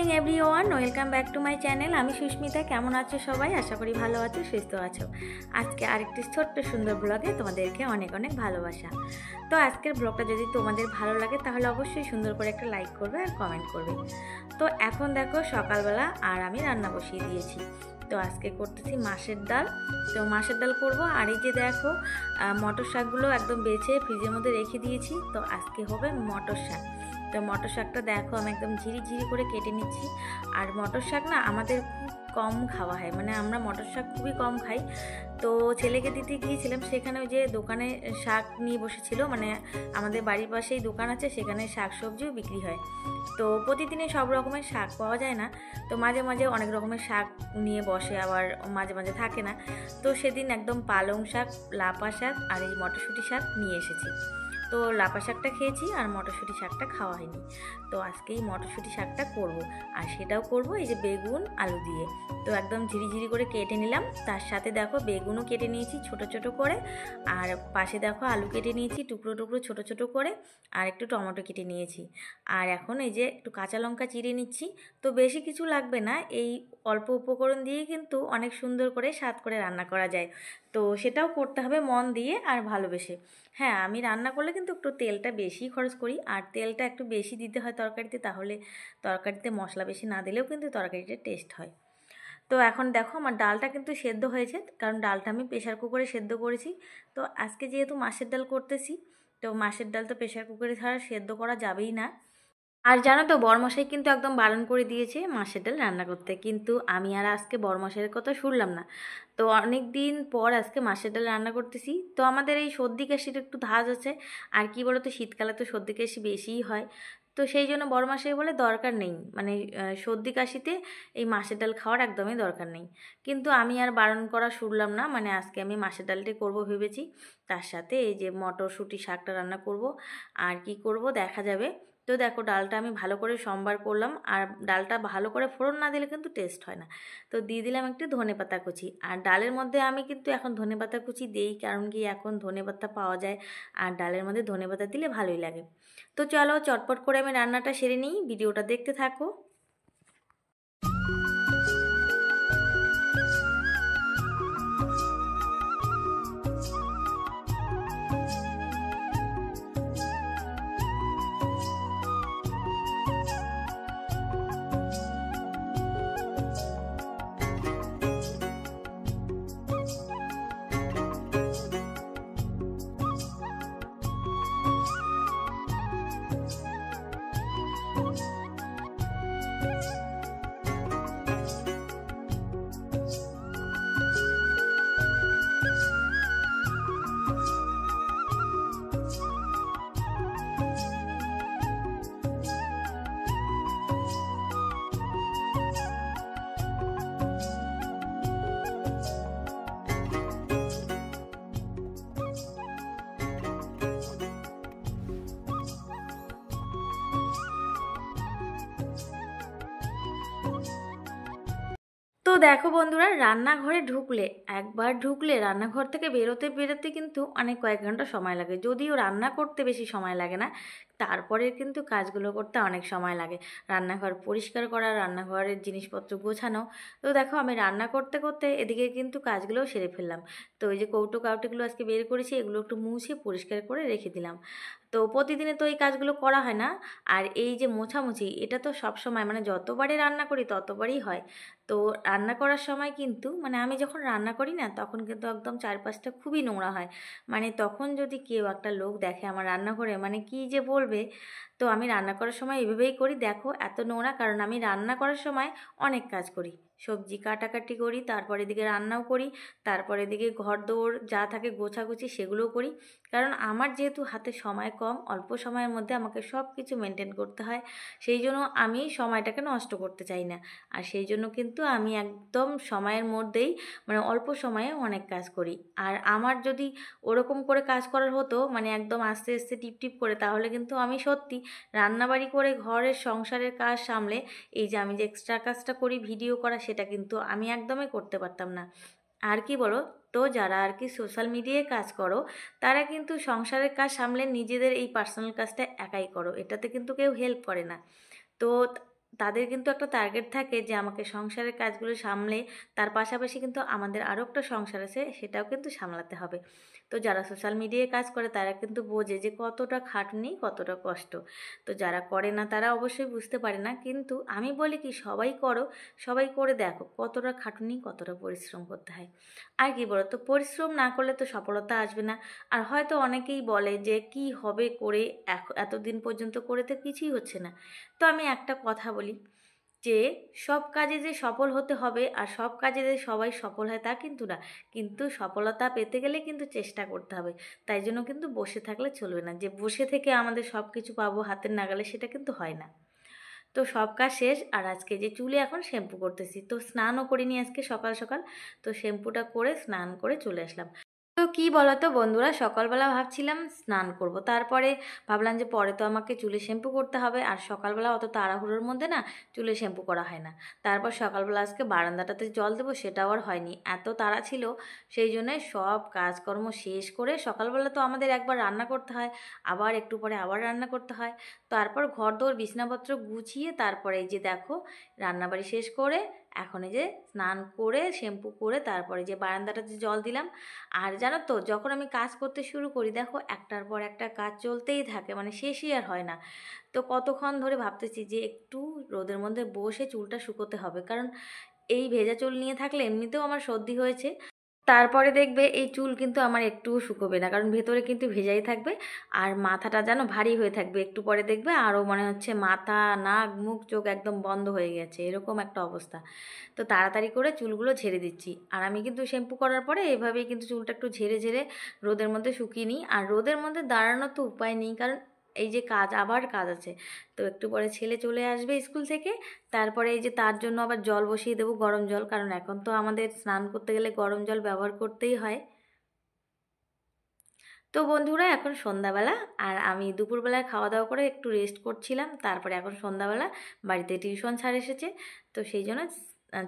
Morning everyone, welcome back to my channel. আমি সুস্মিতা। কেমন আছো সবাই? আশা করি ভালো আছো, সুস্থ আছো। আজকে আরেকটি ছোট্ট সুন্দর ব্লগে তোমাদেরকে অনেক অনেক ভালোবাসা। তো আজকের ব্লগটা যদি তোমাদের ভালো লাগে তাহলে অবশ্যই সুন্দর করে একটা লাইক করবে আর কমেন্ট করবে। তো এখন দেখো সকালবেলা আর আমি রান্না বসিয়ে দিয়েছি। তো আজকে করতেছি মাছের ডাল। তো মাছের ডাল করব। আর এই যে দেখো মটর শাকগুলো একদম বেছে ফ্রিজের মধ্যে রেখে দিয়েছি। তো আজকে হবে মটর শাক। তো মটর শাকটা দেখো আমি একদম ঝিরি করে কেটে নিচ্ছি। আর মটর শাক না আমাদের খুব কম খাওয়া হয়, মানে আমরা মটর শাক খুবই কম খাই। তো ছেলেকে দিতে গিয়েছিলাম, সেখানে ওই যে দোকানে শাক নিয়ে বসেছিল, মানে আমাদের বাড়ির পাশেই দোকান আছে, সেখানে শাক সবজিও বিক্রি হয়। তো প্রতিদিনে সব রকমের শাক পাওয়া যায় না, তো মাঝে মাঝে অনেক রকমের শাক নিয়ে বসে, আবার মাঝে মাঝে থাকে না। তো সেদিন একদম পালং শাক, লাপা শাক আর এই মটরশুঁটি শাক নিয়ে এসেছি। তো লাপা শাকটা খেয়েছি আর মটরশুঁটি শাকটা খাওয়া হয়নি। তো আজকে এই মটরশুঁটি শাকটা করব, আর সেটাও করব এই যে বেগুন আলু দিয়ে। তো একদম ঝিরি করে কেটে নিলাম। তার সাথে দেখো বেগুনও কেটে নিয়েছি ছোট ছোট করে, আর পাশে দেখো আলু কেটে নিয়েছি টুকরো ছোট ছোট করে, আর একটু টমেটো কেটে নিয়েছি। আর এখন এই যে একটু কাঁচা লঙ্কা চিড়ে নিচ্ছি। তো বেশি কিছু লাগবে না, এই অল্প উপকরণ দিয়েই কিন্তু অনেক সুন্দর করে স্বাদ করে রান্না করা যায়। তো সেটাও করতে হবে মন দিয়ে আর ভালোবেসে। হ্যাঁ, আমি রান্না করলে কিন্তু একটু তেলটা বেশি খরচ করি, আর তেলটা একটু বেশি দিতে হয় তরকারিতে, তাহলে তরকারিতে মশলা বেশি না দিলেও কিন্তু তরকারিটা টেস্ট হয়। তো এখন দেখো আমার ডালটা কিন্তু সেদ্ধ হয়েছে, কারণ ডালটা আমি প্রেশার কুকারে সেদ্ধ করেছি। তো আজকে যেহেতু মাছের ডাল করতেছি, তো মাছের ডাল তো প্রেশার কুকারে ছাড়া সেদ্ধ করা যাবেই না। আর জানো তো বরমশাই কিন্তু একদম বারণ করে দিয়েছে মাছের ডাল রান্না করতে, কিন্তু আমি আর আজকে বরমশাইয়ের কথা শুনলাম না। তো অনেক দিন পর আজকে মাছের ডাল রান্না করতেছি। তো আমাদের এই সর্দি কাশির একটু ধাঁচ আছে, আর কি বলো তো শীতকালে তো সর্দি কাশি বেশিই হয়। তো সেই জন্য বরমশাই বলে দরকার নেই, মানে সর্দি কাশিতে এই মাছের ডাল খাওয়ার একদমই দরকার নেই। কিন্তু আমি আর বারণ করা শুনলাম না, মানে আজকে আমি মাছের ডালটাই করবো ভেবেছি। তার সাথে এই যে মটরশুঁটি শাকটা রান্না করব, আর কি করব দেখা যাবে। তো দেখো ডালটা আমি ভালো করে সম্বার করলাম, আর ডালটা ভালো করে ফোড়ন না দিলে কিন্তু টেস্ট হয় না। তো দিয়ে দিলাম একটু ধনেপাতা কুচি, আর ডালের মধ্যে আমি কিন্তু এখন ধনেপাতা কুচি দেই, কারণ কি এখন ধনেপাতা পাওয়া যায়, আর ডালের মধ্যে ধনেপাতা দিলে ভালোই লাগে। তো চলো চটপট করে আমি রান্নাটা সেরে নিই, ভিডিওটা দেখতে থাকো। তো দেখো বন্ধুরা, রান্নাঘরে একবার ঢুকলে রান্নাঘর থেকে বেরোতে কিন্তু অনেক কয়েক ঘন্টা সময় লাগে। যদিও রান্না করতে বেশি সময় লাগে না, তারপরে কিন্তু কাজগুলো করতে অনেক সময় লাগে। রান্নাঘর পরিষ্কার করা, রান্নাঘরের জিনিসপত্র গোছানো। তো দেখো আমি রান্না করতে করতে এদিকে কিন্তু কাজগুলোও সেরে ফেললাম। তো এই যে কাউটিগুলো আজকে বের করেছি, এগুলো একটু মুছে পরিষ্কার করে রেখে দিলাম। তো প্রতিদিনে তো এই কাজগুলো করা হয় না। আর এই যে মোছামুছি, এটা তো সব সময়, মানে যতবারই রান্না করি ততবারই হয়। তো রান্না করার সময় কিন্তু, মানে আমি যখন রান্না করি না তখন কিন্তু একদম চারপাশটা খুবই নোংরা হয়। মানে তখন যদি কেউ একটা লোক দেখে আমার রান্নাঘরে, মানে কি যে বলবে। তো আমি রান্না করার সময় এভাবেই করি, দেখো এত নোংরা, কারণ আমি রান্না করার সময় অনেক কাজ করি। সবজি কাটাকাটি করি, তারপর এদিকে রান্নাও করি, তারপর এদিকে ঘর দৌড় যা থাকে গোছাগুছি সেগুলোও করি। কারণ আমার যেহেতু হাতে সময় কম, অল্প সময়ের মধ্যে আমাকে সব কিছু মেনটেন করতে হয়। সেই জন্য আমি সময়টাকে নষ্ট করতে চাই না। আর সেই জন্য কিন্তু আমি একদম সময়ের মধ্যেই, মানে অল্প সময়ে অনেক কাজ করি। আর আমার যদি ওরকম করে কাজ করার হতো, মানে একদম আস্তে আস্তে টিপ করে, তাহলে কিন্তু আমি সত্যি রান্নাবাড়ি করে ঘরের সংসারের কাজ সামলে এই যে আমি যে এক্সট্রা কাজটা করি ভিডিও করা, সেটা কিন্তু আমি একদমই করতে পারতাম না। আর কি বলো তো, যারা আর কি সোশ্যাল মিডিয়ায় কাজ করো, তারা কিন্তু সংসারের কাজ সামলে নিজেদের এই পার্সোনাল কাজটা একাই করো, এটাতে কিন্তু কেউ হেল্প করে না। তো তাদের কিন্তু একটা টার্গেট থাকে যে আমাকে সংসারের কাজগুলো সামলে তার পাশাপাশি কিন্তু আমাদের আরও একটা সংসার আছে, সেটাও কিন্তু সামলাতে হবে। তো যারা সোশ্যাল মিডিয়ায় কাজ করে তারা কিন্তু বোঝে যে কতটা খাটুনি, কতটা কষ্ট। তো যারা করে না তারা অবশ্যই বুঝতে পারে না, কিন্তু আমি বলি কি, সবাই করো, সবাই করে দেখো কতটা খাটুনি, কতটা পরিশ্রম করতে হয়। আর কি বলো তো, পরিশ্রম না করলে তো সফলতা আসবে না। আর হয়তো অনেকেই বলে যে কি হবে করে, এতদিন পর্যন্ত করে তো কিছুই হচ্ছে না। তো আমি একটা কথা বলি, যে সব কাজে যে সফল হতে হবে আর সব কাজে যে সবাই সফল হয় তা কিন্তু না। কিন্তু সফলতা পেতে গেলে কিন্তু চেষ্টা করতে হবে। তাই জন্য কিন্তু বসে থাকলে চলবে না, যে বসে থেকে আমাদের সব কিছু পাবো হাতের নাগালে, সেটা কিন্তু হয় না। তো সব কাজ শেষ, আর আজকে যে চুলে এখন শ্যাম্পু করতেছি, তো স্নানও করিনি আজকে সকাল সকাল। তো শ্যাম্পুটা করে স্নান করে চলে আসলাম। তো কি বলতো বন্ধুরা, সকালবেলা ভাবছিলাম স্নান করব, তারপরে ভাবলাম যে পরে তো আমাকে চুলে শ্যাম্পু করতে হবে, আর সকালবেলা অত তাড়াহুড়োর মধ্যে না চুলে শ্যাম্পু করা হয় না। তারপর সকালবেলা আজকে বারান্দাটাতে জল দেবো, সেটাও আর হয়নি, এত তাড়া ছিল। সেই জন্যে সব কাজকর্ম শেষ করে, সকালবেলা তো আমাদের একবার রান্না করতে হয়, আবার একটু পরে আবার রান্না করতে হয়। তারপর ঘরদোর বিছানাপত্র গুছিয়ে তারপরে এই যে দেখো রান্নাবাড়ি শেষ করে এখন এই যে স্নান করে শ্যাম্পু করে তারপরে যে বারান্দাটাতে জল দিলাম। আর জানো তো, যখন আমি কাজ করতে শুরু করি দেখো একটার পর একটা কাজ চলতেই থাকে, মানে শেষই আর হয় না। তো কতক্ষণ ধরে ভাবতেছি যে একটু রোদের মধ্যে বসে চুলটা শুকোতে হবে, কারণ এই ভেজা চুল নিয়ে থাকলে এমনিতেও আমার সর্দি হয়েছে। তারপরে দেখবে এই চুল কিন্তু আমার একটুও শুকোবে না, কারণ ভেতরে কিন্তু ভেজাই থাকবে। আর মাথাটা যেন ভারী হয়ে থাকবে, একটু পরে দেখবে আরও মনে হচ্ছে মাথা, নাক, মুখ, চোখ একদম বন্ধ হয়ে গেছে, এরকম একটা অবস্থা। তো তাড়াতাড়ি করে চুলগুলো ঝেড়ে দিচ্ছি। আর আমি কিন্তু শ্যাম্পু করার পরে এভাবেই কিন্তু চুলটা একটু ঝেড়ে ঝেড়ে রোদের মধ্যে শুকিয়ে নিই। আর রোদের মধ্যে দাঁড়ানোর তো উপায় নেই, কারণ এই যে কাজ, আবার কাজ আছে। তো একটু পরে ছেলে চলে আসবে স্কুল থেকে, তারপরে এই যে তার জন্য আবার জল বসিয়ে দেবো, গরম জল, কারণ এখন তো আমাদের স্নান করতে গেলে গরম জল ব্যবহার করতেই হয়। তো বন্ধুরা এখন সন্ধ্যাবেলা, আর আমি দুপুরবেলায় খাওয়া দাওয়া করে একটু রেস্ট করছিলাম, তারপরে এখন সন্ধ্যাবেলা বাড়িতে টিউশন স্যার এসেছে। তো সেই জন্য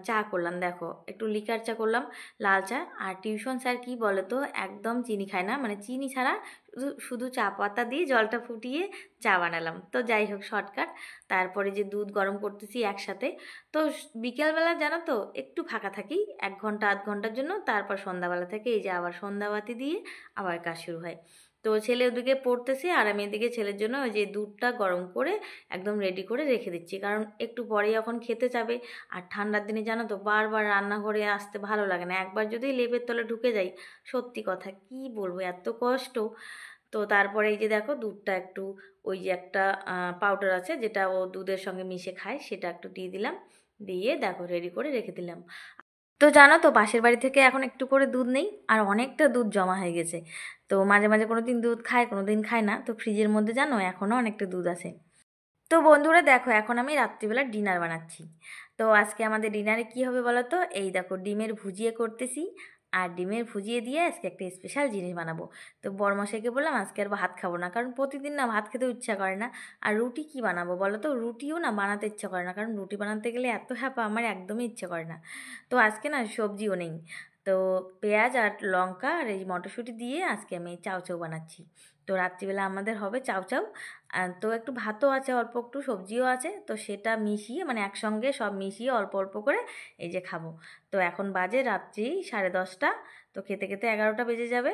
চা করলাম, দেখো একটু লিকার চা করলাম, লাল চা। আর টিউশন স্যার কি বলে তো, একদম চিনি খায় না, মানে চিনি ছাড়া শুধু শুধু চা পাতা দিয়ে জলটা ফুটিয়ে চা বানালাম। তো যাই হোক, শর্টকাট। তারপরে যে দুধ গরম করতেছি একসাথে। তো বিকেলবেলা জানো তো একটু ফাঁকা থাকি, 1 ঘন্টা আধ ঘন্টার জন্য, তারপর সন্ধ্যাবেলা থেকে এই যে আবার সন্ধ্যাবাতি দিয়ে আবার কাজ শুরু হয়। তো ছেলে ওদিকে পড়তেছে, আর আমি এদিকে ছেলের জন্য ওই যে দুধটা গরম করে একদম রেডি করে রেখে দিচ্ছি, কারণ একটু পরেই এখন খেতে যাবে। আর ঠান্ডার দিনে জানো তো বারবার রান্নাঘরে আসতে ভালো লাগে না, একবার যদি লেপের তলে ঢুকে যাই, সত্যি কথা কি বলবো, এত কষ্ট। তো তারপরে এই যে দেখো দুধটা একটু, ওই যে একটা পাউডার আছে যেটা ও দুধের সঙ্গে মিশে খায়, সেটা একটু দিয়ে দিলাম, দিয়ে দেখো রেডি করে রেখে দিলাম। তো জানো তো পাশের বাড়ি থেকে এখন একটু করে দুধ নেই, আর অনেকটা দুধ জমা হয়ে গেছে। তো মাঝে মাঝে কোনো দিন দুধ খায়, কোনো দিন খায় না, তো ফ্রিজের মধ্যে জানো এখনও অনেকটা দুধ আছে। তো বন্ধুরা দেখো এখন আমি রাত্রিবেলা ডিনার বানাচ্ছি। তো আজকে আমাদের ডিনারে কি হবে বলো তো, এই দেখো ডিমের ভুজিয়ে করতেছি। আর ডিমের ভুজিয়ে দিয়ে আজকে একটা স্পেশাল জিনিস বানাবো। তো বড়মশাইকে বললাম আজকে আর ভাত খাবো না, কারণ প্রতিদিন না ভাত খেতে ইচ্ছা করে না। আর রুটি কি বানাবো বলো তো, রুটিও না বানাতে ইচ্ছা করে না, কারণ রুটি বানাতে গেলে এত হ্যাপা, আমার একদমই ইচ্ছা করে না। তো আজকে না সবজিও নেই। তো পেঁয়াজ আর লঙ্কা আর এই মটরশুঁটি দিয়ে আজকে আমি চাউ চাউ বানাচ্ছি। তো রাত্রিবেলা আমাদের হবে চাউ চাউ। তো একটু ভাতও আছে, অল্প একটু সবজিও আছে, তো সেটা মিশিয়ে মানে একসঙ্গে সব মিশিয়ে অল্প অল্প করে এই যে খাবো। তো এখন বাজে রাত্রি 10:30। তো খেতে খেতে 11টা বেজে যাবে।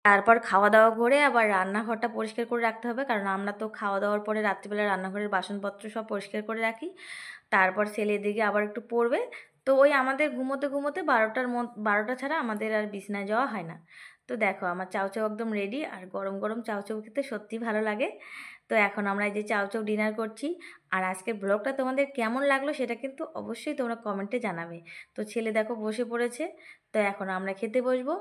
তারপর খাওয়া দাওয়া করে আবার রান্নাঘরটা পরিষ্কার করে রাখতে হবে, কারণ আমরা তো খাওয়া দাওয়ার পরে রাত্রিবেলা রান্নাঘরের বাসনপত্র সব পরিষ্কার করে রাখি। তারপর ছেলের দিকে আবার একটু পড়বে। তো ওই আমাদের ঘুমোতে ঘুমোতে 12টা ছাড়া আমাদের আর বিছনায় যাওয়া হয় না। তো দেখো আমার চাউ চাউ একদম রেডি, আর গরম গরম চাউ চাউ খেতে সত্যি ভালো লাগে। তো এখন আমরা এই যে চাউ চাউ ডিনার করছি। আর আজকের ব্লগটা তোমাদের কেমন লাগলো সেটা কিন্তু অবশ্যই তোমরা কমেন্টে জানাবে। তো ছেলে দেখো বসে পড়েছে। তো এখন আমরা খেতে বসবো।